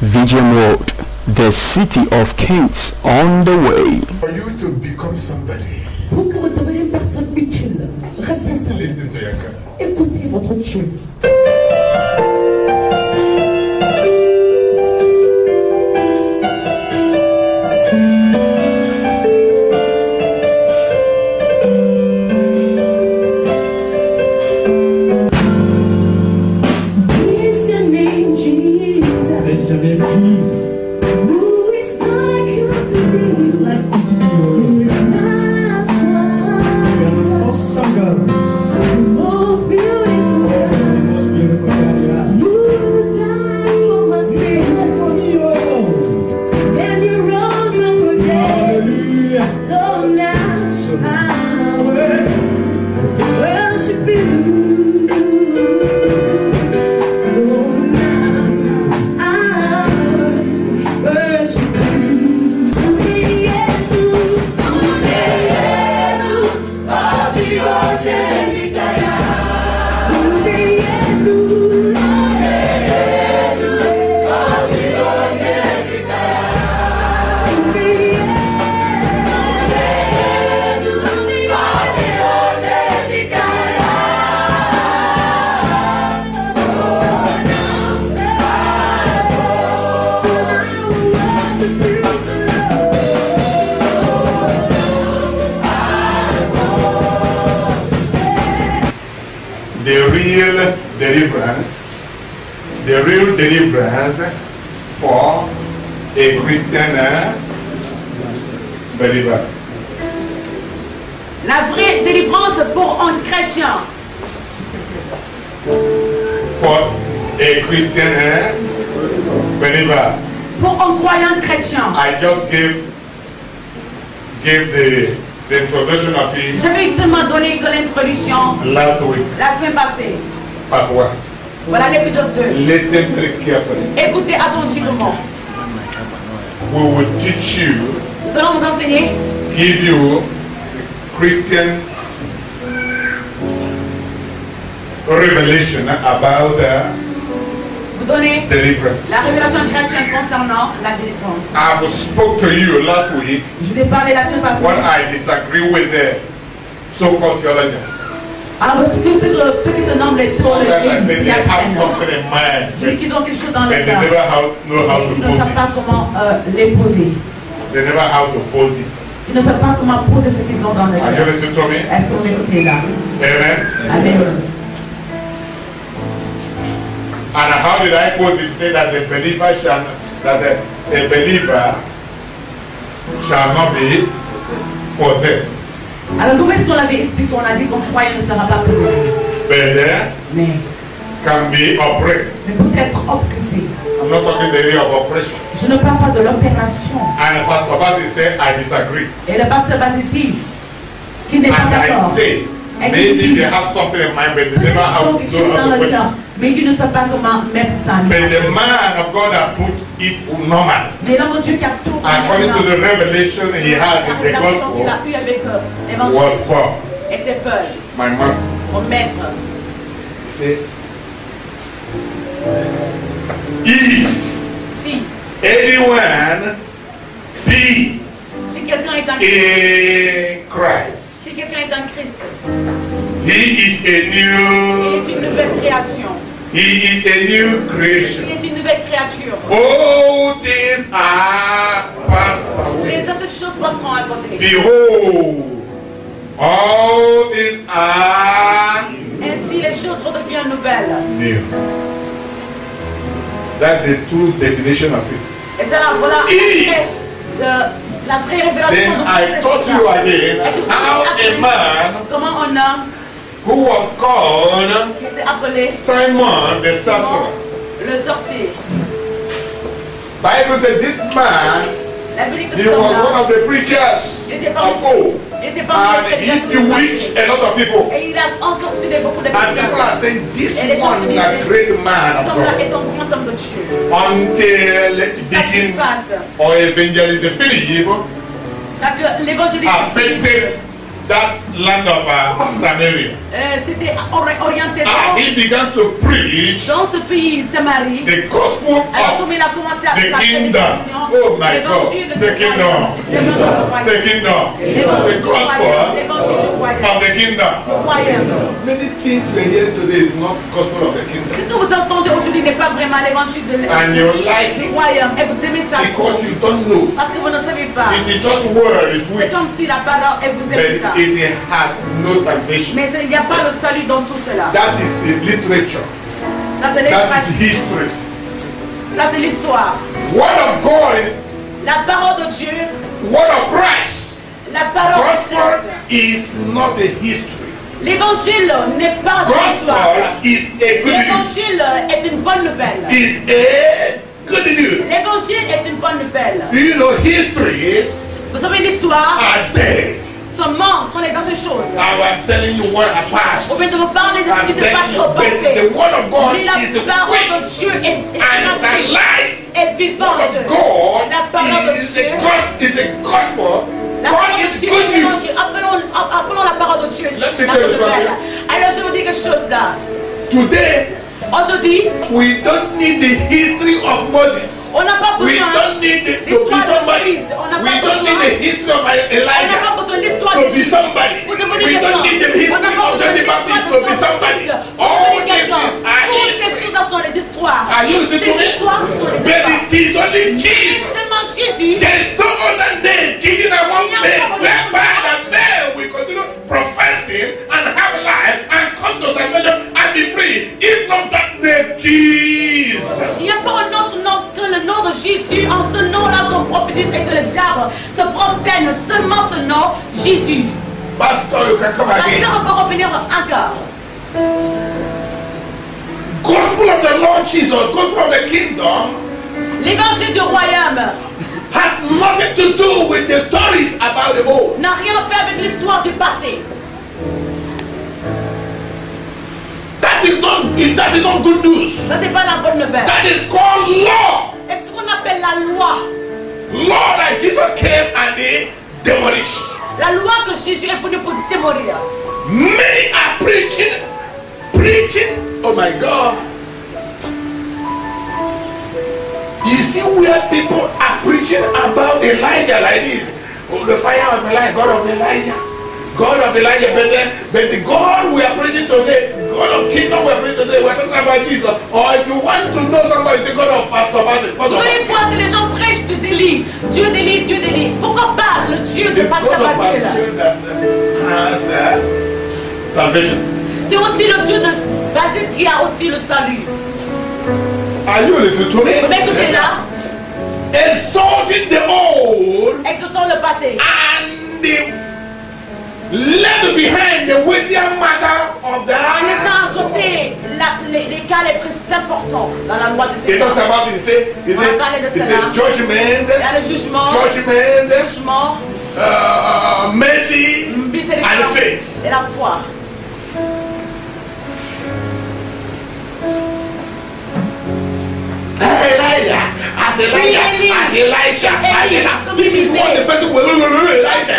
VGM World, the city of kings on the way. For you to become somebody, Pour que vous deveniez une personne utile, responsable, listen to your God. écoutez votre Dieu. Bless your name, Jesus. Bless your name, Jesus. Who is like unto thee? It's like unto you. My son, You are an awesome God. most beautiful. The most beautiful God you are. You died for my sin, For me, oh. and you rose up again. Hallelujah. So now So I worship you. So now I worship you. The real deliverance for a Christian believer. La vraie délivrance pour un chrétien. For a Christian believer. Pour un croyant chrétien. I just gave the introduction of it J'avais seulement donné que l'introduction last week, la semaine passée. part 1. Voilà l'épisode 2. Listen very carefully. Écoutez attentivement. We will teach you, Nous allons vous enseigner, give you Christian revelation about vous donner deliverance. la révélation chrétienne concernant la délivrance. I spoke to you last week Je vous ai parlé la semaine passée. when I disagree with the so-called theologians. Alors, ceux qui se nomment les théologiens, I said qui they have apprennent. something in mind, Je dis qu'ils ont quelque chose dans but le they cœur. never know how Et to ils ne savent pas pose it. comment les poser. They never how to pose it. Ils ne savent pas comment poser ce qu'ils ont dans le Are you cœur. listening to me? Est-ce que vous m'écoutez là? Amen. Amen. And how did I pose it? Say that the believer shall not be possessed, Alors, comment est-ce qu'on l'avait expliqué? On a dit qu'un croyant ne sera pas possédé, but mais can be oppressed. peut être oppressé. I'm not talking the area of oppression. Je ne parle pas de l'opération. And Pastor Basi said, I disagree. Et le pasteur Basi dit qu'il n'est pas And I d'accord. say, Et qu'il maybe dit, they have something in mind, but they peut-être never qu'ils ont have quelque chose know dans how to le put cœur, it. mais qu'ils ne savent pas comment mettre ça en But œuvre. the man of God has put it normal. Mais l'homme de Dieu qui a tout According to the revelation he had la in the révélation qu'il gospel, a eue avec was l'évangile Paul, était Paul, my master. mon maître. He said, if Si anyone be quelqu'un est en in Christ, si quelqu'un est en Christ, he is a il new, est une nouvelle création. he is a new Il creation. est une nouvelle créature. All things are passed away. Les autres choses passeront à côté. Behold, all things are Ainsi, les choses redeviennent nouvelles. new. That's the true definition of it. Et c'est là, voilà la vraie révélation. Then I taught you again how a man comment un homme who was called qui était appelé Simon the sorcerer. le sorcier. Bible said this man, La Bible dit que he cet was homme-là, one of the preachers il était of parmi old, il était parmi and les he prédicateurs. bewitched a lot of people. Et il a ensorcelé beaucoup de And people are personnes. saying this Et les gens one is disaient, a great man cet of homme-là God. est un grand homme de Dieu. Until Ça qui Deacon passe, or evangelist Philip quand l'évangéliste affected that land of Samaria. C'était orienté As he began to preach dans ce pays, Samarie. the gospel Alors comme of il a commencé à the faire kingdom. Oh my God, the kingdom. The kingdom. The gospel of the kingdom. Many things we're hearing today is not gospel of the kingdom. Ce que vous entendez aujourd'hui n'est pas vraiment l'évangile de And you like du it royaume. Et vous aimez ça because you don't know. parce que vous ne savez pas. It is just word, it's C'est sweet, comme si la parole, et vous aimez ça. but it has no salvation. Mais il n'y a pas le salut dans tout cela. That is literature. Ça c'est That l'évangile. is history. Ça c'est l'histoire. Word of God is La parole de Dieu, word of Christ. la parole de Gospel Christ. is not a history. L'évangile n'est pas une histoire. Gospel is a good news. L'évangile est une bonne nouvelle. Is a good news. L'évangile est une bonne nouvelle. Do you know histories Vous savez, l'histoire, are dead? seulement sont les anciennes choses. I am telling you what has passed. Au lieu de vous parler de ce I'm qui s'est passé telling au you, but passé. the word of God Mais la is a parole de quick Dieu est and it's alive. est vivante. God La parole de is Dieu. a gospel. La God parole de is Dieu good est news. l'évangile. Appelons la parole de Dieu. Let me la tell you bonne nouvelle. something. Alors je vous dis quelque chose là. Today, Aujourd'hui, we don't need the history of Moses. on n'a pas We besoin. don't need to be l'histoire de somebody. Moïse. On n'a We pas don't need besoin. the history of On n'a pas Elijah besoin de l'histoire to de be somebody. Pour devenir We don't quelqu'un. need the On n'a history pas of besoin John de the Baptist to be somebody. Pour All devenir these quelqu'un. things are Toutes ces history. choses sont des histoires. Are you listening to Ces histoires sont me? des But histoires. it is only Jesus. Seulement Jésus. There is no other name given among men whereby the man will continue professing and have life and come to salvation and be free. If not that name, Jesus. Il n'y a pas un autre nom que le nom de Jésus. En ce nom-là qu'on prophétise et que le diable se prosterne. Seulement ce nom, Jésus. Pastor, you can come Parce again. qu'on peut revenir encore. Gospel of the Lord Jesus, gospel of the kingdom, L'évangile du royaume has nothing to do with the stories about the old. n'a rien à faire avec l'histoire du passé. That is not good news. Ça, c'est pas la bonne nouvelle. That is called law. C'est ce qu'on appelle la loi. Law that Jesus came and they demolished. La loi que Jésus est venu pour démolir. Many are preaching. Oh my God. You see where people are preaching about Elijah like this. Oh, the fire of Elijah, God of Elijah. God of Elijah, but the God we are preaching today, God of kingdom we are preaching today, we are talking about Jesus. Or if you want to know somebody, say God of Pastor Bassett. Vous allez voir que les gens prêchent de délit. Dieu délit, Dieu délit. Pourquoi pas le Dieu de It's God Pasteur of Basile? Bassett that has salvation. C'est aussi le Dieu de Basile qui a aussi le salut. Are you listening to me? Vous m'écoutez là? Exalting the old Exaltons le passé. and the left behind the weightier matter of En laissant the. à côté les cas les plus importants dans la loi de He Seigneur. talks about it. He said judgment, Il y a le jugement, judgment, mercy, and miséricorde faith. et la foi. Elijah, as Elisha. This is what the person will Elisha.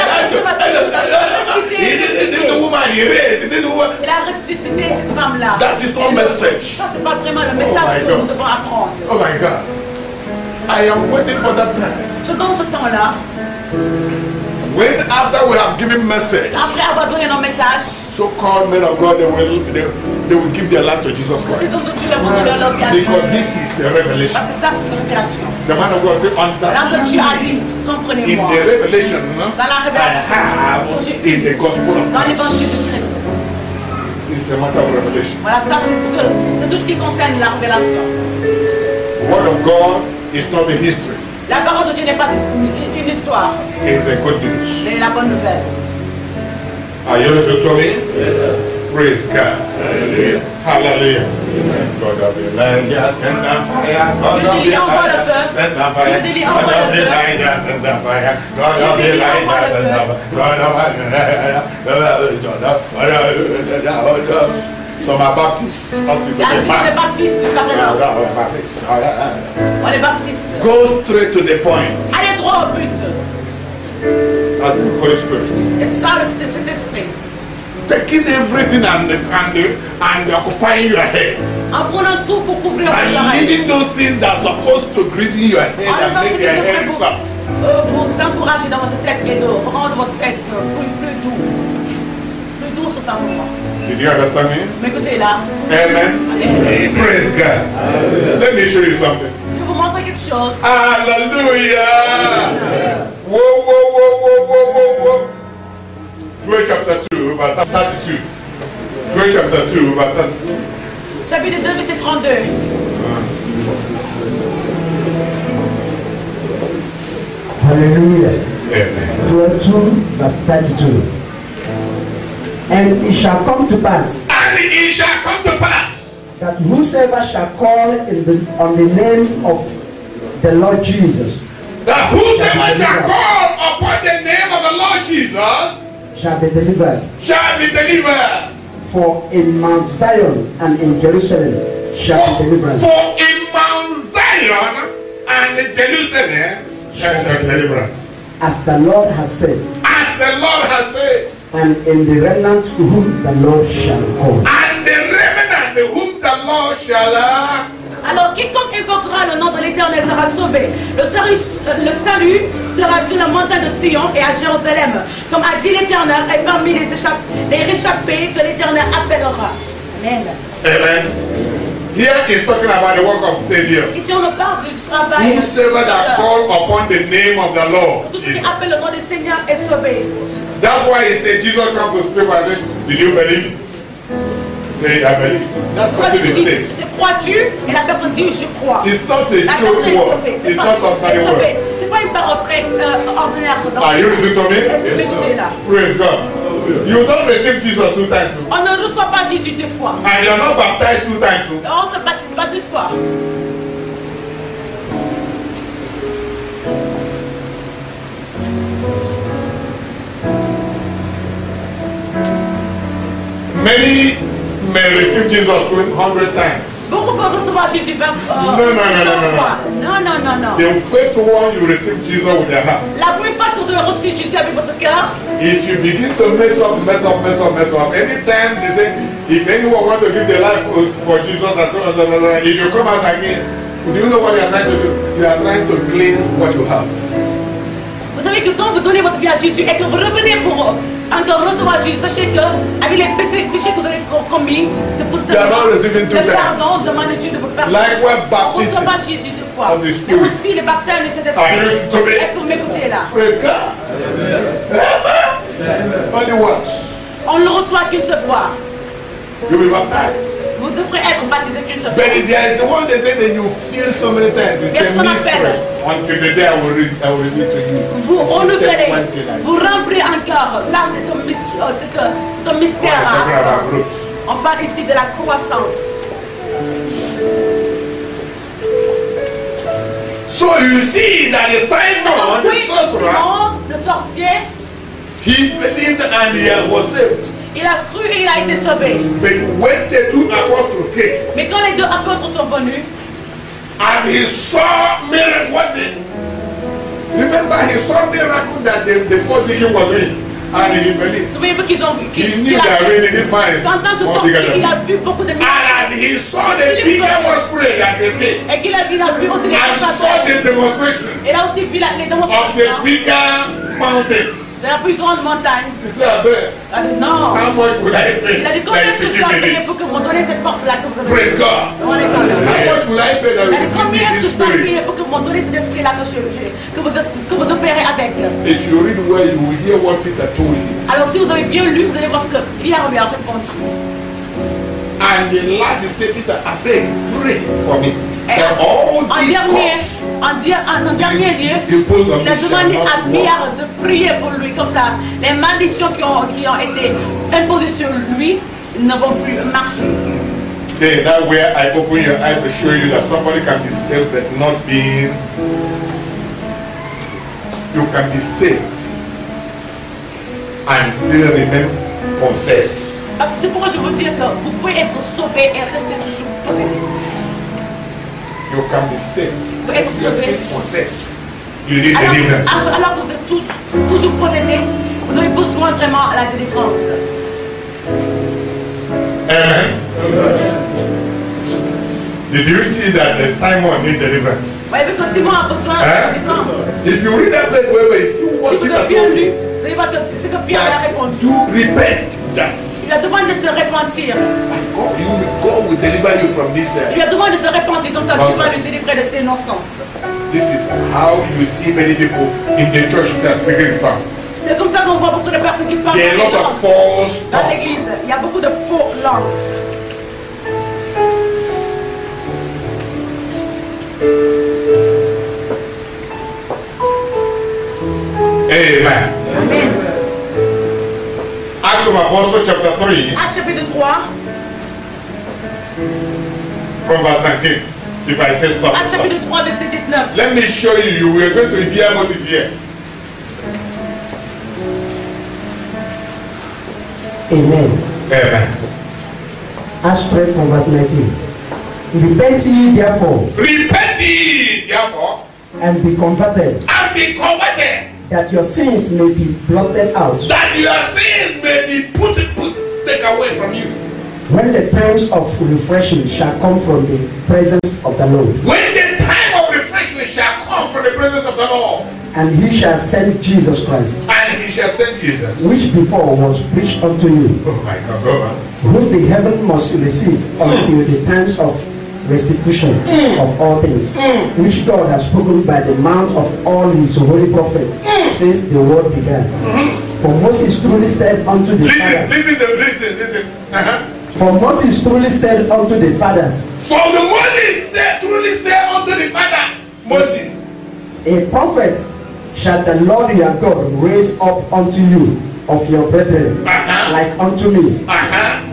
He did the woman he raised. He did the woman. Il a ressuscité cette femme-là. That is not message. Ça, c'est pas vraiment le my message que God. nous devons apprendre. Oh my God. I am waiting for that time. Je donne ce temps-là, When after we have given message, après avoir donné nos messages, so-called men of God, they will give their life to Jesus ces Christ. hommes de Dieu leur vont donner leur vie à Dieu. Because this is a revelation. Parce que ça, c'est une révélation. The man of God said, L'âme de Dieu a dit, in comprenez-moi. the revelation Dans la I révélation, have in the gospel of dans Christ. l'évangile de Christ. It's a matter of revelation. Voilà, ça, c'est tout ce qui concerne la révélation. The word of God is not a history. La parole de Dieu n'est pas une histoire, It's a good news. c'est la bonne nouvelle. Are you listening to me? Praise God. Hallelujah. God of Elijah, send the fire. God of Elijah, send the fire. God of Elijah, send the fire. God of Elijah, send the fire. Some are Baptists. Up to Il y a the des baptistes jusqu'à présent. On est baptistes. Go straight to the point. Allez droit au but. as the Holy Spirit. Et ça, c'est cet esprit. Taking everything and occupying your head. En prenant tout pour couvrir vos And oreilles. leaving those things that are supposed to grease your head En laissant and ce make qui your devrait head soft. vous encourager dans votre tête et de rendre votre tête plus doux. Plus doux sur un moment. Did you understand me? Mais écoutez là, Amen. Praise God. Let me show you something. je vais vous montrer quelque chose. Hallelujah. Whoa, whoa, whoa, whoa, whoa, whoa, whoa. Joel chapter 2, verse 32. Joel chapter 2, verse 32. Chapitre 2, verset 32. Hallelujah. Amen. Joel 2, verse 32. And it shall come to pass And it shall come to pass that whosoever shall call on the name of the Lord Jesus that whosoever shall call upon the name of the Lord Jesus shall be delivered. shall be delivered. For in Mount Zion and in Jerusalem shall be deliverance. For in Mount Zion and in Jerusalem shall be deliverance. As the Lord has said, As the Lord has said, and in the remnant to whom the Lord shall call. and the remnant whom the Lord shall Alors quiconque évoquera le nom de l'Éternel sera sauvé. Le salut sera sur la montagne de Sion et à Jérusalem. Comme a dit l'Éternel, et parmi les réchappés que l'Éternel appellera. Amen. Amen. Here is talking about the work of Savior. Ici on nous parle du travail. Whosoever that call upon the name of the Lord. Tout ce qui appelle le nom du Seigneur est sauvé. That's why he said, Jesus comes to speak and said, did you believe? Say, I believe. That Quand person is Jésus saved. dit, crois-tu? Et la personne dit, je crois. It's not a La joke personne est word. sauvée. It's not ordinary est word. sauvée. C'est pas une parole très ordinaire. Are you listening to me? Est-ce que vous écoutez là? Praise God. You don't receive Jesus 2 times. On ne reçoit pas Jésus 2 fois. And you're not baptized 2 times. On ne se baptise pas 2 fois. Many may receive Jesus 100 times. Beaucoup peuvent recevoir Jésus 20 Non. fois. Non. The first one you receive Jesus with your heart. La première fois que vous avez reçu Jésus avec votre cœur, If you begin to mess up, anytime they say, if anyone want to give their life for Jesus, and so on, if you come out again, do you know what you are trying to do? You are trying to clean what you have. vous savez que quand vous donnez votre vie à Jésus et que vous revenez pour encore recevoir Jésus, sachez que avec les péchés que vous avez commis, c'est pour You are not receiving 2 le times. pardon, demandez Dieu de vous pardonner. Likewise, On ne baptism. reçoit pas Jésus 2 fois. of the Mais Spirit. aussi le baptême de cet Are you listening to me? esprit. Est-ce que vous m'écoutez là? Praise God. Amen. Only once. On ne le reçoit qu'une seule fois. You will be baptized. Vous devrez être baptisé qu'une seule fois. But there is the one they say that you feel so many times. It's Qu'est-ce a qu'on mystery. appelle? Until the day I will read it to you. Vous renouvelez, One thing I vous remplissez encore. Ça, c'est un mystère. talking about fruit. On parle ici de la croissance. So you see that the Simon, the Oui, sorcerer, Simon, le sorcier, he believed and he was saved. il a cru et il a été sauvé. But when the 2 apostles came, Mais quand les 2 apôtres sont venus, as he saw miracle, remember he saw miracle that the first deacon was doing, and he believed. souvenez-vous qu'ils ont vu. He knew that really this man is En tant que more bigger sorcier, than il me. a vu beaucoup de And miracles. as he saw the deacon was praying as they came, Et qu'il a vu aussi les and saw démonstrations. the demonstration Il a aussi vu les of the démonstrations bigger mountains. de la plus grande montagne. He said, "Abel, Il a dit non. how much would I pay Il a dit that combien you est-ce que should je dois give me payer this? pour que vous me donnez cette force-là que vous avez. Praise God. On est en l'air. How much will I pay that Il a dit you combien give me est-ce que this je dois spirit?" payer pour que vous me donnez cet esprit-là que vous opérez avec. If you read well, you will hear what Peter told him. Alors si vous avez bien lu, vous allez voir ce que Pierre lui a répondu. And the last he said, Peter, I beg, pray for me. Et That all en these dernier, cause en dernier lieu, you pose on il a me shall demandé not à walk. Pierre de prier pour lui, comme ça, les malédictions qui ont été imposées sur lui ne vont plus marcher. Then that where I open your eyes to show you that somebody can be saved but not being. You can be saved and still remain possessed. Parce que c'est pourquoi je veux dire que vous pouvez être sauvé et rester toujours possédé. You can be saved. Vous pouvez être You are sauvé still possessed. you need deliverance. Alors que vous êtes toujours possédés, vous avez besoin vraiment de la délivrance. Amen. Did you see that the Simon need deliverance? Vous voyez que Simon a besoin de délivrance. If you read that place where you see what Si vous Peter avez bien told lu, him, vous allez voir que c'est que Pierre a répondu. to repent that Il lui a demandé de se repentir. God will deliver you from this. Il lui a demandé de se repentir, comme ça tu vas lui Nonsense. délivrer de ses non-sens. This is how you see many people in the church that are speaking in tongues. C'est comme ça qu'on voit beaucoup de personnes qui parlent There are a lot of false dans tongues. l'église. Il y a beaucoup de faux langues. Amen. Amen. Acts of Apostles chapter 3 Acte chapitre 3, from verse 19. If I say stop, Acte stop. chapitre 3, verset 19. Let me show you. We are going to hear Moses here. Amen. Amen. Acts 3 from verse 19. Repent ye therefore, Repent ye, therefore, and be converted, and be converted, that your sins may be blotted out, that your sins may be put take away from you. when the times of refreshing shall come from the presence of the Lord. When the time of refreshment shall come from the presence of the Lord, And he shall send Jesus Christ, and he shall send Jesus. which before was preached unto you, Oh my God, go on. whom the heaven must receive until the times of restitution of all things, which God has spoken by the mouth of all his holy prophets since the world began. For Moses truly said unto the fathers, Listen. For Moses truly said unto the fathers, For the Moses truly said unto the fathers, Moses, a prophet shall the Lord your God raise up unto you of your brethren, like unto me.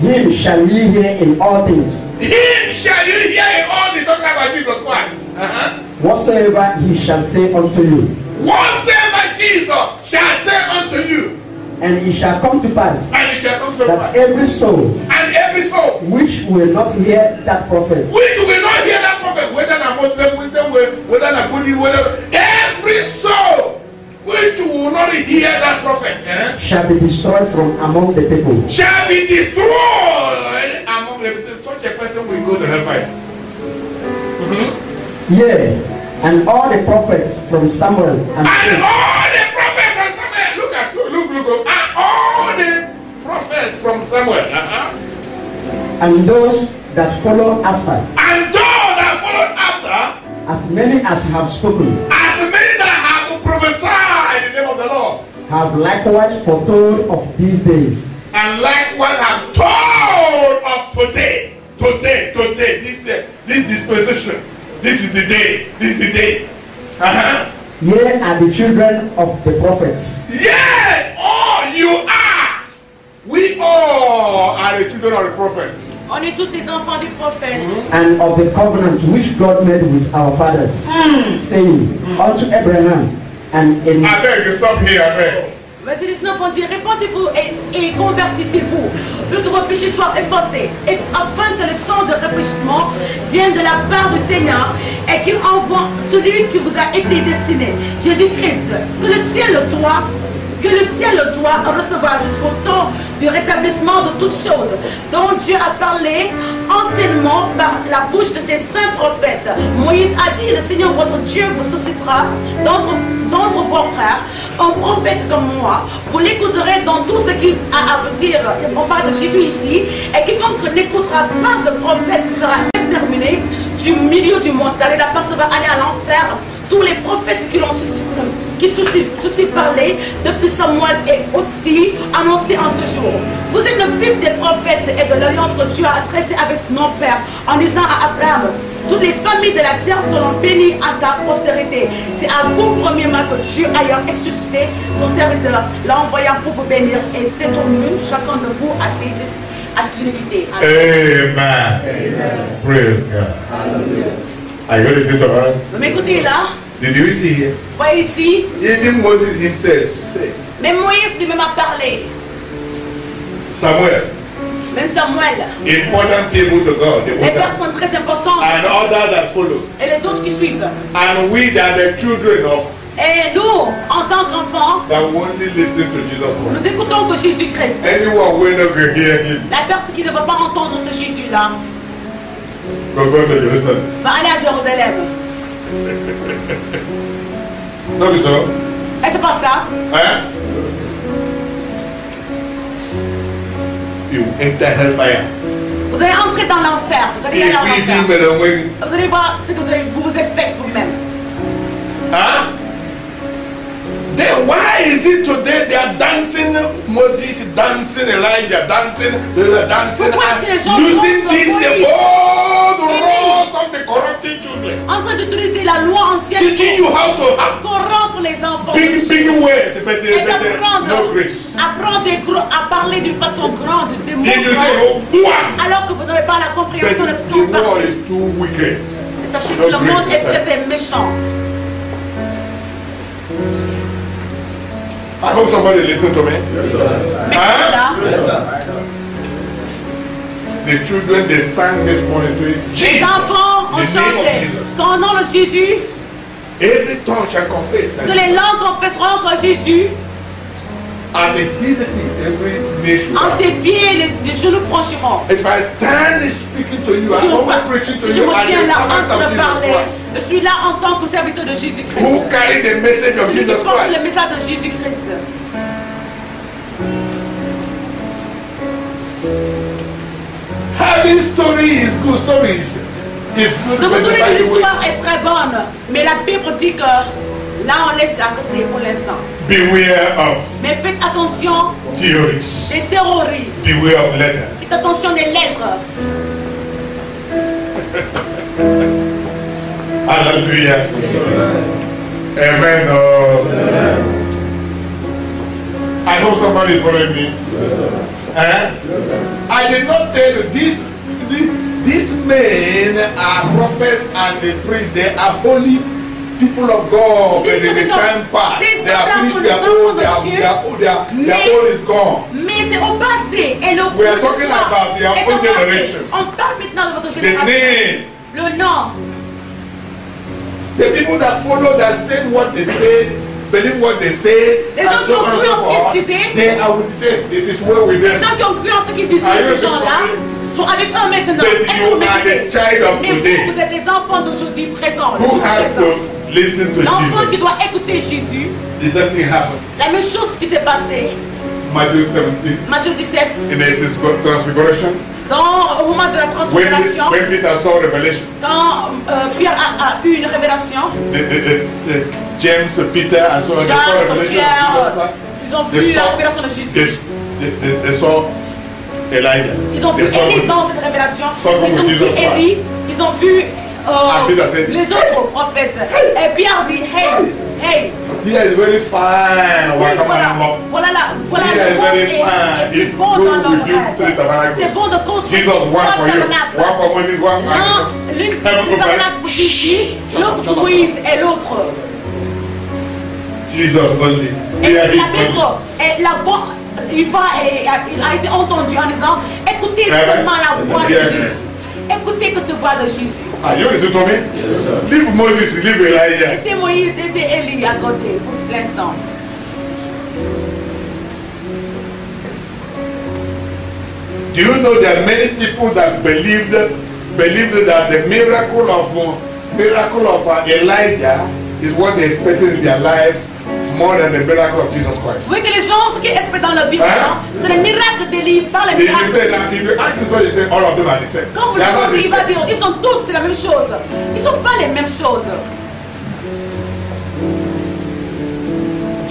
Him shall ye hear in all things. him shall you hear in all the talking about Jesus Christ. Whatsoever he shall say unto you. Whatsoever Jesus shall say unto you, And it shall come to pass and it shall come to that pass. every soul And every soul which will not hear that prophet which will not hear that prophet, whether a Muslim, whether a Buddhist, whatever, every soul which will not hear that prophet shall be destroyed from among the people. shall be destroyed among them. Such a person will go to hellfire. Yea, and all the prophets from Samuel and And all the prophets from Samuel, look, and all the prophets from Samuel, and those that follow after, and those that followed after, as many as have spoken, as many that have prophesied in the name of the Lord, have likewise foretold of these days. and likewise have told of today, this dispensation, this is the day, Ye are the children of the prophets, Yes, all you are. We all are the children of the prophets. On est tous des enfants du prophète. and of the covenant which God made with our fathers, saying unto Abraham, and in I beg you, stop here, I beg. Verset 19, on dit, répandez-vous et convertissez-vous, pour que vos péchés soient effacés, et afin que le temps de réfléchissement vienne de la part du Seigneur, et qu'il envoie celui qui vous a été destiné, Jésus-Christ, que le ciel doit recevoir jusqu'au temps du rétablissement de toutes choses, dont Dieu a parlé anciennement par la bouche de ses saints prophètes. Moïse a dit, le Seigneur votre Dieu vous suscitera d'entre vos frères un prophète comme moi. Vous l'écouterez dans tout ce qu'il a à vous dire. On parle de Jésus ici. Et quiconque n'écoutera pas ce prophète sera exterminé du milieu du monde. C'est-à-dire la personne va aller à l'enfer. Tous les prophètes qui ceci parlé depuis Samuel est aussi annoncé en ce jour. Vous êtes le fils des prophètes et de l'alliance que Dieu a traité avec nos pères en disant à Abraham, toutes les familles de la terre seront bénies à ta postérité. C'est à vous premièrement que Dieu ayant ressuscité son serviteur, l'a envoyant pour vous bénir et détourner chacun de vous à ses iniquités. Amen. Praise God. Are you listening to us? Mais écoutez là, Did you see here? voyez ici, Even Moses himself said, mais Moïse lui-même a parlé. Samuel, Mais Samuel, important people to God, the les Moses, personnes très importantes and others that follow. et les autres qui suivent. And we that the children of Et nous, en tant qu'enfants, that only listen to Jesus Christ. nous écoutons que Jésus-Christ. Anyone will not hear him. La personne qui ne veut pas entendre ce Jésus-là Go to Jerusalem. va aller à Jérusalem. No, so. Et c'est pas ça. Hein? You enter hellfire. Vous allez entrer dans l'enfer. Vous allez aller en enfer. Vous allez voir ce que vous vous êtes fait vous-même. Huh? Then why is it today they are dancing, Moses dancing, Elijah dancing, dancing, Pourquoi est-ce que les gens using dansent this Moïse? old laws of the corrupting children, En train d'utiliser la loi ancienne teaching you how to have pour corrompre les enfants. big ways, but Et d'apprendre no grace. à parler d'une façon grande des mots If you say grands, no one, alors que vous n'avez pas la compréhension de ce but que vous the world parlez. is too wicked. Et sachez que le monde est très très méchant. I hope somebody listen to me. Mais là, The children they sang this morning say, les Jesus, enfants ont the name of chanté Jesus. qu'au nom de Jésus, Every tongue shall confess. que les langues confesseront que Jésus, At his feet, every nation. en ses pieds, les genoux franchiront. If I stand speaking to you, Si I'm always preaching to je you me as tiens a là en servant train of de Jesus parler, Christ, je suis là en tant que serviteur de Jésus-Christ. who carry the message of Celui qui Jesus porte le Christ. message de Jésus-Christ. Having story is good. Stories is good. De vous but the donner des Bible- histoires est très bonne, mais la Bible dit que là on laisse à côté pour l'instant. Beware of Mais faites attention theories. des théories, Beware of letters. faites attention des lettres. Hallelujah. Amen. Oh. I hope somebody is following me. I did not tell you these men are prophets and the priests. They are holy people of God. But in the time past, they are finished their own. Their own is gone. Mais c'est au passé et le We are talking about the est au own passé. generation. On parle maintenant de votre The génération. name. Le nom. The people that follow, that said what they said, believe what they said, Les and gens so qui ont on and cru so en ce forth, qu'ils disaient, they are with them. It is well with les them. gens qui ont cru en ce qu'ils disaient, Are you ces gens-là, sont avec eux maintenant. But Est-ce que you vous are the m'écoutez? child of Mais today vous êtes les enfants d'aujourd'hui présents. le who jour has présent. to listen to L'enfant qui Jesus. doit écouter Jésus, The same thing happened. la même chose qui s'est passée, Matthew 17, Matthieu 17, in the transfiguration, au moment de la transfiguration, when Peter saw revelation, quand Pierre a eu une révélation, the James, Peter, and so on, they saw Jacques, revelation of Pierre, Jesus Christ. ils ont They vu la saw, révélation de Jésus. they saw Elijah. Ils ont vu They saw Élie Moses. dans cette révélation. Some Ils ont with vu Jesus Élie. Ils ont vu And Peter said, les autres prophètes. Et Pierre dit, hey, hey. Here is very fine. Oui, Voilà voilà Here le is bon very et fine. It's bon good dans to build l'horaire. three tabernacles. C'est bon de construire Jesus, one trois for you, tabernacles. one for Moses, one for Non, l'une du tabernacle pour Jésus, l'autre pour Moïse et l'autre. Jesus only. Et Hear la him Bible, only. et la voix, il a été entendu en disant, écoutez Amen. seulement la voix de Amen. Jésus. Écoutez que ce voix de Jésus. Are you listening to me? Leave Moses, leave Elijah. Laissez Moïse, laissez Élie à côté pour l'instant. Do you know there are many people that believed that the miracle of Elijah is what they expected in their life more than the miracle of Jesus Christ? Oui, que les gens, ce qui est dans la Bible, Hein? c'est les miracles d'Élie, par les If you miracles de say Jésus. that, if you ask this one, you say all of them are the same. Quand vous They le are not demandez, the il va same. dire, ils sont tous la même chose. Ils ne sont pas les mêmes choses.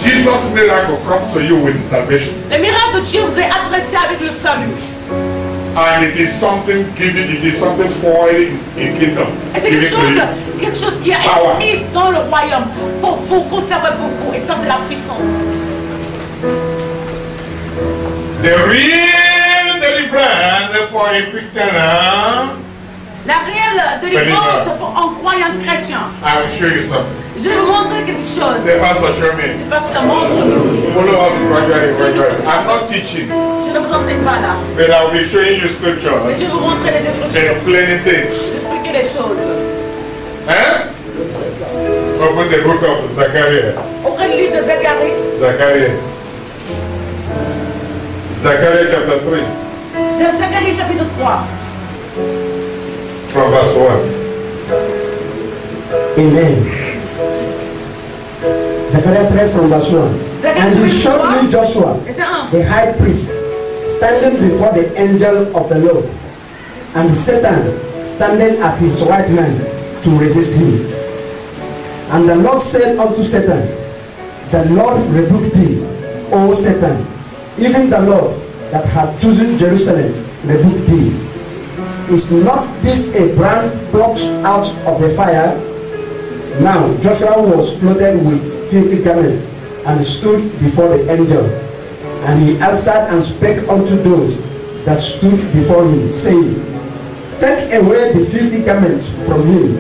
Jesus' miracle comes to you with salvation. Le miracle de Dieu vous est adressé avec le salut. And it is something given, it is something foreign in kingdom. Et c'est Given to you. quelque chose qui a Power. été mis dans le royaume pour vous, conserver pour vous. Et ça, c'est la puissance. The real deliverance for a Christian, La réelle délivrance pour un croyant chrétien. I will show you something. Je vais vous montrer quelque chose. Say, Pastor, show me. Parce que montre-nous. Follow us gradually. I'm not teaching, Je ne vous enseigne pas là. but I will be showing you Mais scriptures, je vais vous montrer les Écritures. explaining things. Expliquer les choses. Eh? Open the book of Zachariah. Auprès du livre de Zacharie. Zachariah. Zachariah chapter 3. Zacharie chapitre 3. From verse 1. Amen. Zechariah 3 from verse 1. And he showed me Joshua, Verset 1. the high priest, standing before the angel of the Lord, and Satan standing at his right hand to resist him. And the Lord said unto Satan, the Lord rebuke thee, O Satan, even the Lord that hath chosen Jerusalem rebuke thee. Is not this a brand plucked out of the fire? Now Joshua was clothed with filthy garments, and stood before the angel. And he answered and spake unto those that stood before him, saying, Take away the filthy garments from him.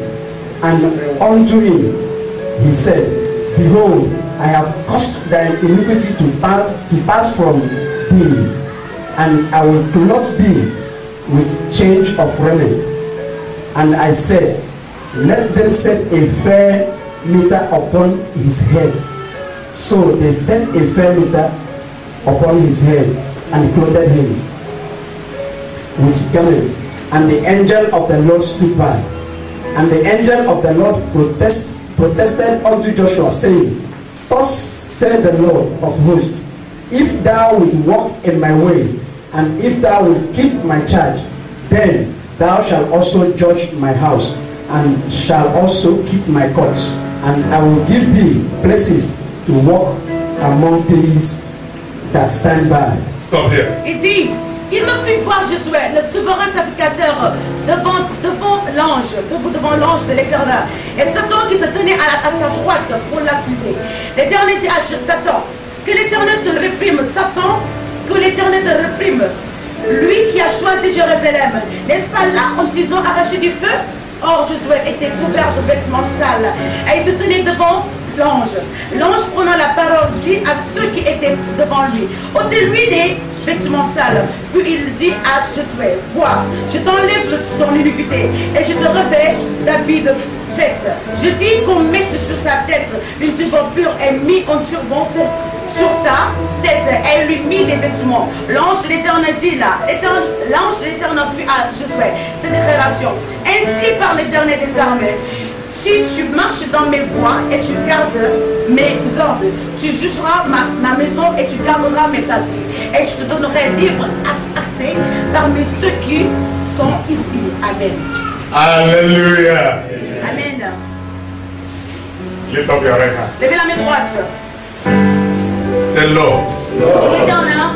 And unto him he said, Behold, I have caused thine iniquity to pass from thee, and I will clothe thee with change of raiment. And I said, Let them set a fair mitre upon his head. So they set a fair mitre upon his head, and clothed him with garments. And the angel of the Lord stood by. And the angel of the Lord protested unto Joshua, saying, Thus said the Lord of hosts, If thou wilt walk in my ways, and if thou wilt keep my charge, then thou shalt also judge my house, and shalt also keep my courts, and I will give thee places to walk among these that stand by. Stop here. Il dit, il me fit voir Josué, le souverain sacrificateur, devant l'ange, devant l'ange de l'Éternel, et Satan qui se tenait à sa droite pour l'accuser. L'Éternel dit à Satan, que l'Éternel te réprime, Satan, que l'Éternel te réprime. Lui qui a choisi Jérusalem, n'est-ce pas là en disant arraché du feu? Or Josué était couvert de vêtements sales, et il se tenait devant l'ange. L'ange prenant la parole dit à ceux qui étaient devant lui, ôtez-lui des vêtements sales. Puis il dit à Josué, vois, je t'enlève ton iniquité et je te revêt d'habits de fête. Je dis qu'on mette sur sa tête une turban pure et mis un turban sur sa tête et lui mit des vêtements. L'ange de l'Éternel dit là, l'ange de l'Éternel fut à Josué cette déclaration. Ainsi par l'Éternel des armées, si tu marches dans mes voies et tu gardes mes ordres, tu jugeras ma maison et tu garderas mes papiers. Et je te donnerai libre accès parmi ceux qui sont ici. Amen. Alléluia. Amen. Lift up your right hand. Levez la main droite. Say, Lord, L'Éternel,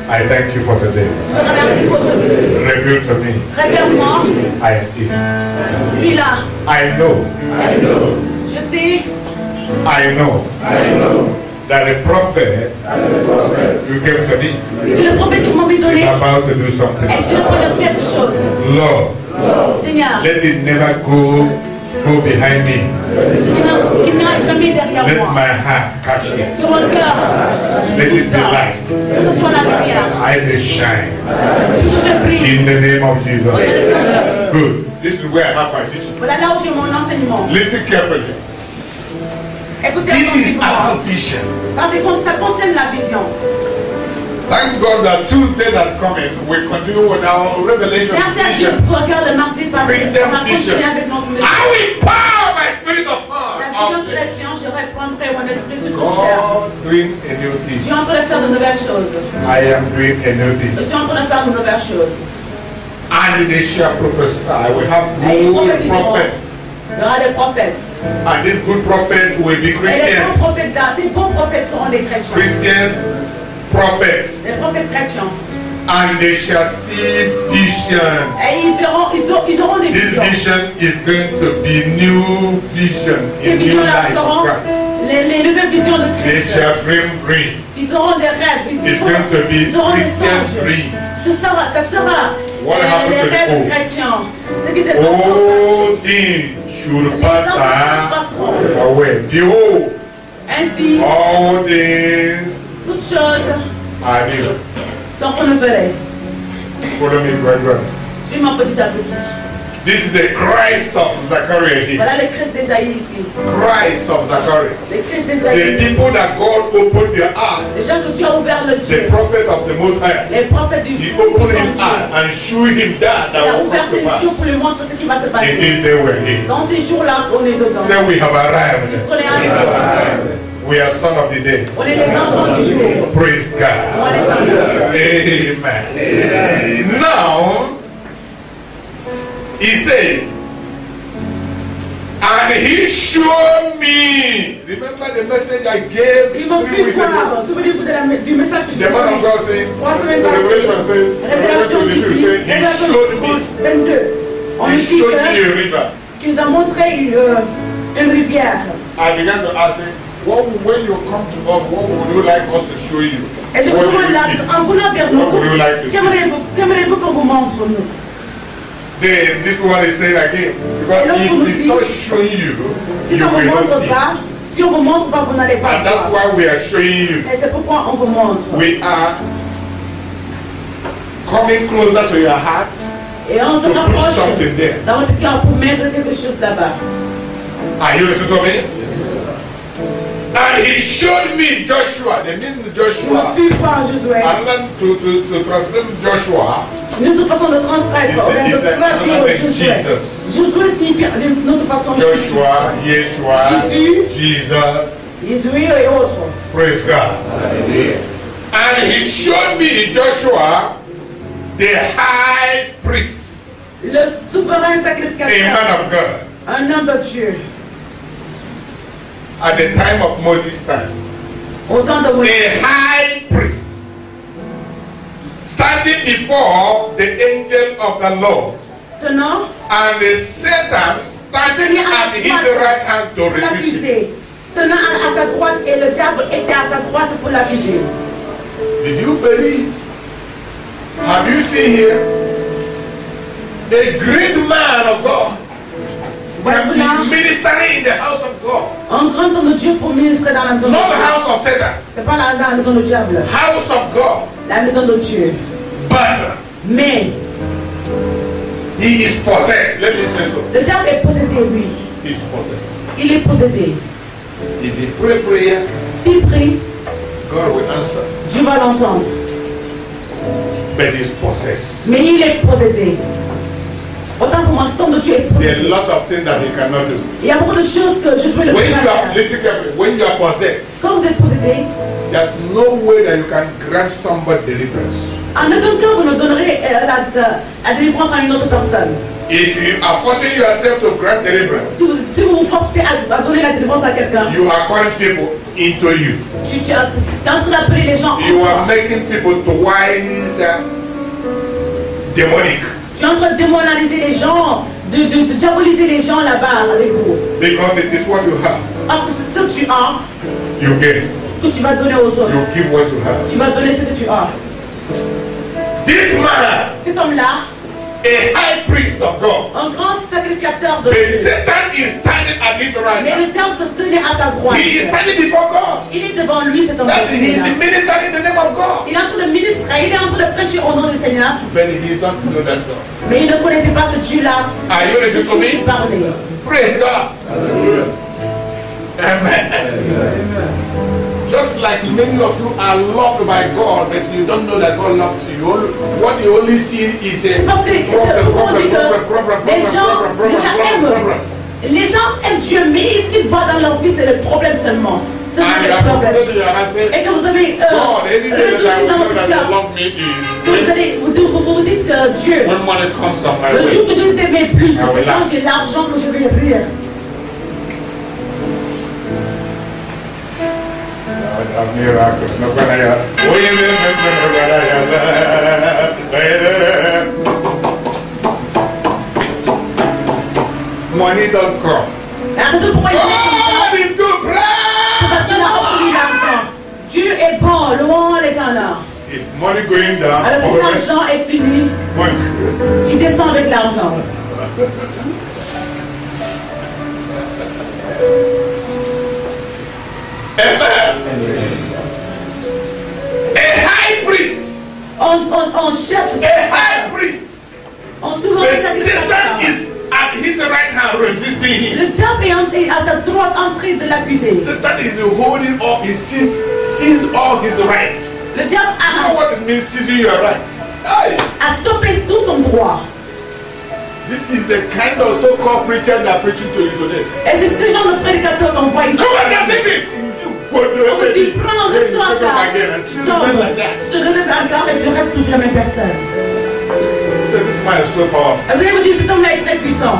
I thank you for today. je te remercie pour aujourd'hui. Reveal to me. Révèle-moi, I am here. tu es là. I know Je sais that the prophet you gave to me que le prophète qui m'a is donné about to do something. est sur le point de faire des choses. Lord, Seigneur, let it never go behind me. qu'il n'arrive jamais derrière Let moi. my heart catch it. Que mon cœur, Let it be light. que ce soit la lumière. I may shine. Que je prie. In the name of Jesus. Good. This is where I have my teaching. Voilà là où j'ai mon enseignement. Listen carefully. Écoutez This is attentivement. about vision. Ça concerne la vision. Thank God that Tuesday that coming we continue with our revelation Merci à Dieu vision. pour regarder le mardi passé. Christian On a vision. continué avec notre mission. I will pour my spirit upon La vision of chrétienne, je répondrai mon esprit sur ton cher. God doing a new Je thing. suis en train de faire de nouvelles choses. I am doing a new thing. Je suis en train de faire de nouvelles choses. And they shall prophesy. We have Et ils good prophétiseront. prophets. Il y aura des prophètes. And these good prophets will be Et les bons Christians. prophètes là, ces bons prophètes seront des chrétiens. Christians, prophets. Les prophètes chrétiens. And they shall see vision. Et ils auront des This visions. vision is going to be new vision, Ces a new visions-là life seront of Christ. les nouvelles visions de They Christ. shall dream. Ils auront des rêves. It's going to be Ils auront des Christian songes. dream. Ça sera What happened les to the rêves old? chrétiens. Ce qui s'est passé. All things should Les anciennes choses pass passeront. away. Behold, Ainsi, all things toutes choses are new. sont renouvelées. Follow me, brethren. Suis-moi petit à petit. This is the Christ of Zachariah here. Voilà le Christ d'Ésaïe ici. Christ of Zachariah. Le Christ The d'Ésaïe. people that God opened their eyes. Les gens que Dieu a ouvert le The Dieu. prophet of the Most High. Les prophètes du He opened his Dieu. eyes and showed him that Il a will ouvert come ses to pass. yeux pour lui montrer ce qui va se In passer. this day we're in. Dans ces jours-là, on est dedans. Say we have arrived. Est-ce qu'on est arrivé? We are son of the day. On est les enfants du jour. Praise God. On est les enfants. Amen. Now, he says, and he showed me. Remember the message I gave Ils m'ont 3 fait weeks ago? voir. Souvenez-vous du message que je The t'ai man donné. of God said, 3 semaines Revelation passées. says, Révélation Revelation 22 dit, said, he Révélation showed me. 22. On He nous dit showed me a river. qu'il nous a montré une rivière. I began to ask him, when you come to us, what would you like us to show you? Et je What vous do demande là, you see? en venant vers nous, What would you like to see? qu'aimeriez-vous qu'on vous montre, nous? Then this one is saying again, because if he's not showing you, Si you ça ne vous will not montre see. pas, si on ne vous montre pas, vous n'allez pas And that's voir. why we are showing you. Et c'est pourquoi on vous montre. We are coming closer to your heart Et on se to push rapproche something there. dans votre cœur pour mettre quelque chose là-bas. Are you listening to me? And he showed me Joshua, the name Je me Joshua. suis voir Josué. And then to translate Joshua, Une autre façon de transmettre, It's de traduire Josué. Josué signifie d'une autre façon Joshua, Yeshua, Jésus. Jesus. Jésus et autres. Praise God. And he showed me Joshua, the high priest, Le souverain a sacrificateur, man of God, un homme de Dieu, at the time of Moses' time. au temps de Moïse, A high priest, standing before the angel of the Lord, tenant and the Satan standing at his right hand to pour resist him. l'accuser. Tenant à sa droite et le diable était à sa droite pour l'accuser. Did you believe? Have you seen here a great man of God can be ministering in the house of God, Un grand homme de Dieu pour ministrer dans la maison de not the Dieu. house of Satan, C'est pas dans la maison du diable, house of God, la maison de Dieu. but Mais he is possessed. Let me say so. le diable est possédé, lui. He is possessed. Il est possédé. If he pray prayer, S'il prie, God will answer. Dieu va l'entendre. But he is possessed. Mais il est possédé. Autant pour moi, cet homme de Dieu est There are possédé. a lot of things that he cannot do. Il y a beaucoup de choses que Josué ne peut When you pas are, faire. listen carefully, when you are possessed, Quand vous êtes possédé, there's no way that you can grant somebody deliverance. en aucun cas vous ne donnerez la délivrance à une autre personne. If you are forcing yourself to grant deliverance, Si vous vous forcez à donner la délivrance à quelqu'un, you are calling people into you. tu es en train d'appeler les gens. You are making people twice demonic, Tu es en train de démoraliser les gens, de diaboliser les gens là-bas avec vous. because it is what you have. Parce que c'est ce que tu as You get. que tu vas donner aux autres. You give what you have. Tu vas donner ce que tu as. This man, Cet homme-là, a high priest of God, un grand sacrificateur de the Dieu. Satan is standing at his right Mais hand. le diable se tenait à sa droite. He is standing before God. Il est devant lui, cet homme That de he is Dieu. ministering in the name of God. Il est en train de ministrer, il est en train de prêcher au nom du Seigneur. But he don't know that God. Mais il ne connaissait pas ce Dieu-là. Are you listening to Ce Dieu qui me? parlait. Praise God. Amen. Just like many of you are loved by God, but you don't know that God loves you. What you only see is a Parce que les gens aiment Dieu, mais ce qu'ils voient dans leur vie, c'est le problème seulement. C'est And you le have problème. concluded your hand, say, Et que vous avez God, any day résolu that I dans will know votre that you cœur, love me que is vous dites que Dieu, when money comes on my le jour way. que je ne t'aimais plus, Ah, c'est voilà. quand j'ai l'argent que je vais rire. A miracle. No, but money don't come. La raison pourquoi il fait comme ça, God is good. c'est parce qu'il a obtenu l'argent. Dieu est bon, louons l'Éternel. If money going down, Alors si l'argent est fini, il descend avec l'argent. a high priest, On cherche a high priest. on souvent The Satan is his right hand resisting him. Le diable est à sa droite entrée de l'accuser. Satan is holding all, he seized all his rights. Le diable You know what it means, seizing your rights? Aye. a stoppé tout son droit. This is the kind of so-called preacher that are preaching to you today. Et c'est ce genre de prédicateur qu'on voit ici. Come on, that's it. On vous dit, prends, reçois ça. Tu tombes, tu te relèves encore et tu restes toujours la même personne. So this man is so powerful. Vous allez me dire, cet homme-là est très puissant.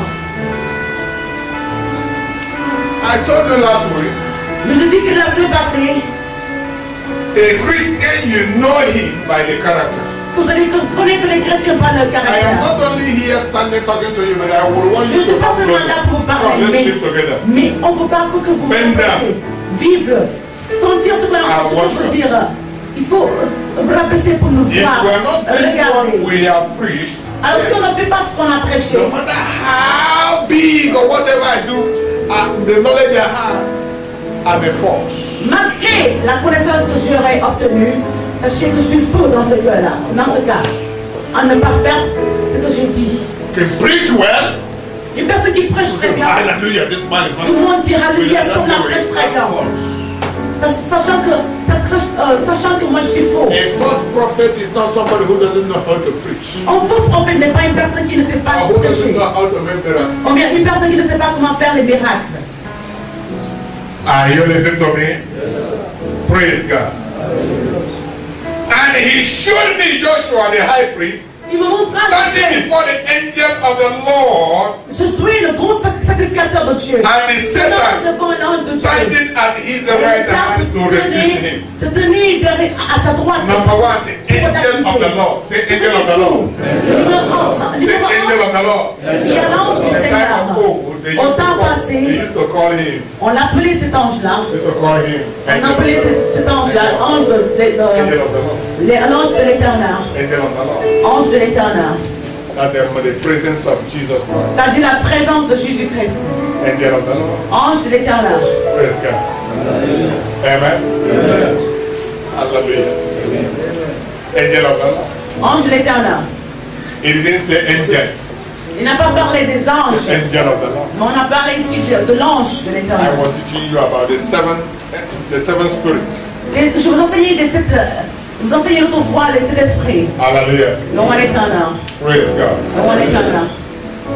I told you last week, Je le dis que la semaine passée, a Christian, you know him by the character. vous allez connaître les chrétiens par leur I am caractère. not only here standing talking to you, but I would want Je you ne suis to pas come seulement closer. là pour vous Come, parler, let's live together. mais on vous parle pour que vous Bend vous vivre, sentir ce qu'on a I watch vous us. dire. Il faut vous rabaisser pour nous If voir, we are not doing what regarder. we have preached, Alors si on ne fait pas ce qu'on a prêché, no matter how big or whatever I do, the knowledge I have, I'm a force. malgré la connaissance que j'aurais obtenue, sachez que je suis faux dans ce cas-là, dans ce cas. À ne pas faire ce que j'ai dit. Can preach well. Une personne qui prêche très bien, Hallelujah, this man is not. tout le monde dit Alléluia, cet homme-là prêche très bien. Sachant que moi je suis faux. A false prophet is not somebody who doesn't know how to preach. Un faux prophète n'est pas une personne qui ne sait pas Or who doesn't prêcher. know how to make miracles. Ou bien une personne qui ne sait pas comment faire les miracles. Are you listening to me? Praise God. And he showed me Joshua, the high priest, Il me montra standing before the angel of the Lord, je suis le grand sacrificateur de Dieu. and the Satan Devant l'ange de Dieu. standing at his Et le right diable hand to resist him. se tenait à sa droite. Number one, the angel of the Lord. Say angel of the Lord. Say Numéro angel un, of the Lord. il y a l'ange du The time Seigneur. ago, they Au temps they passé, used to call him. on l'appelait cet ange-là. They used to call him. On appelait cet ange-là, ange Angel of the Lord. l'ange de l'éternel. Angel of the Lord. Ange de l'éternel. That the presence of Jesus Christ. C'est-à-dire la présence de Jésus-Christ. Angel of the Lord. Ange de l'éternel. Praise God. Amen. Hallelujah. Angel of the Lord. Ange de l'éternel. He didn't say angels. Il n'a pas parlé des anges, Angel of the Lord. mais on a parlé ici de l'ange de I l'éternel. was teaching you about the seven spirits. Je vous enseignais vous enseignez l'autrefois les sept esprits. Hallelujah. L'homme à l'éternel. Praise God. L'homme à l'éternel.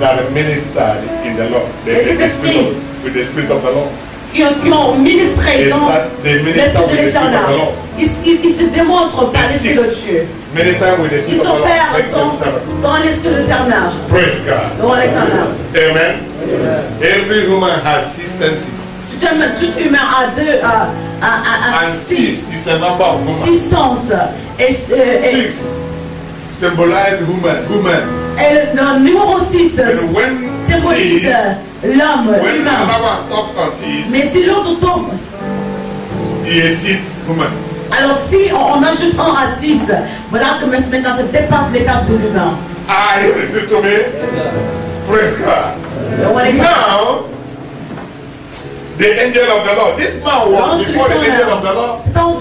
That ministered in the Lord. With the spirit of the Lord. Qui ont ministré dans They minister l'esprit de with the spirit l'éternel. of the Lord. Ils se démontrent par The l'esprit de six Dieu. minister with the spirit Ils of the Lord. s'opèrent Make them seven. dans l'esprit de l'éternel. Praise God. L'homme à l'éternel. Amen. Every woman has six senses. Tout humain a deux, And six is a number of women. six sens. Et Six symbolize woman. le numéro 6 And when symbolise six, l'homme, when l'humain. another one tops on six, Mais si l'autre tombe, he is six woman. alors si on ajoute 1 à 6, voilà que maintenant ça dépasse l'étape de l'humain. Are you listening to me? Praise God. Donc, on est Now, the angel of the Lord. This man was l'ange de before the angel l'éternel. of the Lord.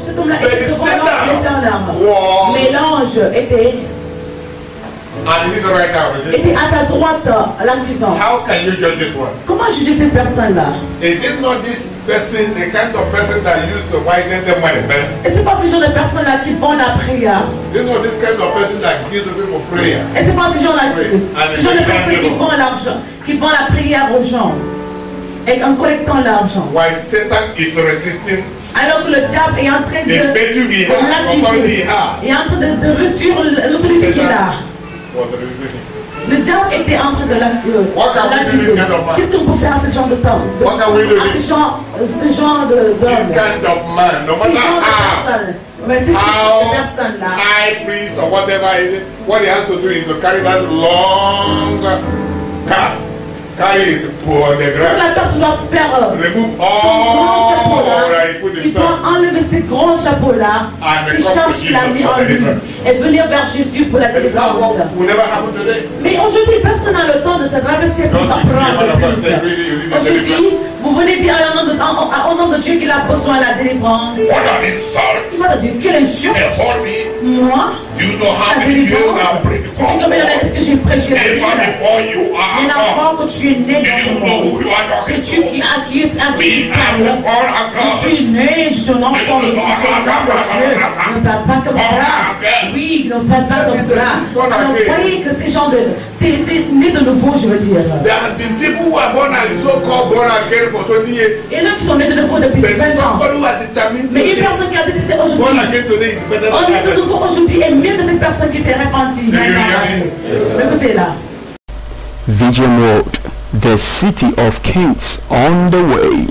Cet homme-là But était the devant l'ange de Satan l'éternel. was Mais l'ange était at his right hand. à sa droite, l'accusant. How can you judge this one? Comment juger cette personne-là? Is it not this person, the kind of person that used to wisen them money? Et c'est pas ce genre de personne-là qui vend la prière. Is it not this kind of person that gives people prayer? Et c'est pas ce genre-là, ce genre de personne qui vend l'argent, qui vend la prière aux gens. Et en collectant l'argent. While Satan is resisting Alors que le diable est en train de the virtue he has, authority he l'accuser. has, Il est en train de réduire l'autorité qu'il a. was resisting him. Le diable était en train de l'accuser. Qu'est-ce qu'on peut faire à ce genre de temps? What can we do? À ce genre d'homme. This kind of man, no Ce matter genre de how personne. Mais ce type how de personne-là. high priest or whatever is it, what he has to do is to carry that long cap, carry it pour the Ce que ground, la personne doit faire, remove son grand chapeau all là, that he put il doit himself, enlever ces grands chapeaux là, And ces come to charges qu'il a Jesus mis for en lui, deliverance. et venir vers Jésus pour la and that délivrance. will never happen today. Mais aujourd'hui, personne n'a le temps de se rabaisser pour Don't you see apprendre one of us plus. say, really, you need a Aujourd'hui, vous venez dire au nom de Dieu qu'il a besoin de la délivrance. What an insult! Il m'a dit, quelle insulte! They hold me, Moi, You know how la many years délivrance, I've prayed tu dis combien d'années est-ce que j'ai prêché la Even Bible? before you are Bien born. avant que tu es né Did dans ce you know monde. who you are talking C'est-tu to? à qui tu We are parles? born again. Je suis né, je suis un enfant de Dieu, je suis un homme de Dieu. Ne parle pas comme ça. Oui, ne parle pas comme ça. Donc, voyez que ces gens de... C'est né de nouveau, je veux dire. There have been people who are born again, so-called born again for 20 years. Il y a des gens qui sont nés de nouveau depuis But 20 ans. somebody who has determined Mais une today, personne qui a décidé born aujourd'hui, again today is better on than est de others. nouveau aujourd'hui est mieux que cette personne qui s'est répandue maintenant. Écoutez là. Vision Road, the city of kings on the way.